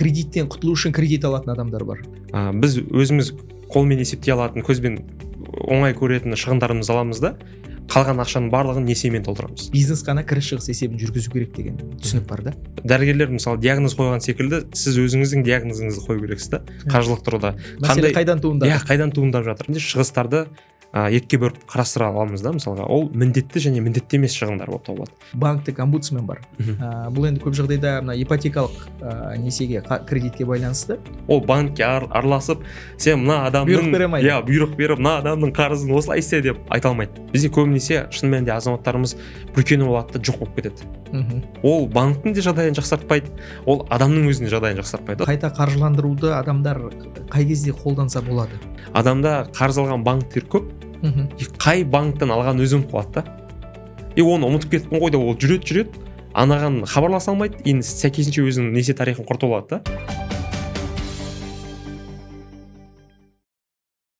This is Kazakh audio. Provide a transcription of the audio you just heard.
кредиттен құтылу үшін кредит алатын адамдар бар. Біз өзіміз қолмен есептей алатын, көзбен оңай көретін шығындарымызды аламыз да, қалған ақшаның барлығын несиемен толтырамыз. Бизнес қана кіріс шығыс есебін жүргізу керек деген түсінік бар да. Дәрігерлер мысалы диагноз қойған секілді, сіз өзіңіздің диагнозыңызды қою керексіз да, қаржылық тұрғыда. Мәселе қайдан туындап? Қайдан туындап жатыр? Шығыстарды екіге бөліп қарастыра аламыз да, мысалға. Ол міндетті және міндетті емес шығындар болып табылады. Банктік омбудсмен бар. Бұл енді көп жағдайда мына ипотекалық несиеге, кредитке байланысты. Ол банкке араласып, сен мына адамның бұйрық беріп, мына адамның қарызын осылай істе деп айта алмайды. Бізде көбінесе шынымен де азаматтарымыз бүркену болады да, жоқ болып кетеді. Ол банктың де жағдайын жақсартпайды, ол адамның өзінің жағдайын жақсартпайды. Қайта қаржыландыруды адамдар қай кезде қолданса болады? Адамда қарыз алған банктер көп. Қай банктан алған өзім қуады да. Оны ұмытып кеттім ғой да, ол жүреді, анаған хабарласа алмайды, енді сәйкесінше өзінің несие тарихын құртып алады да.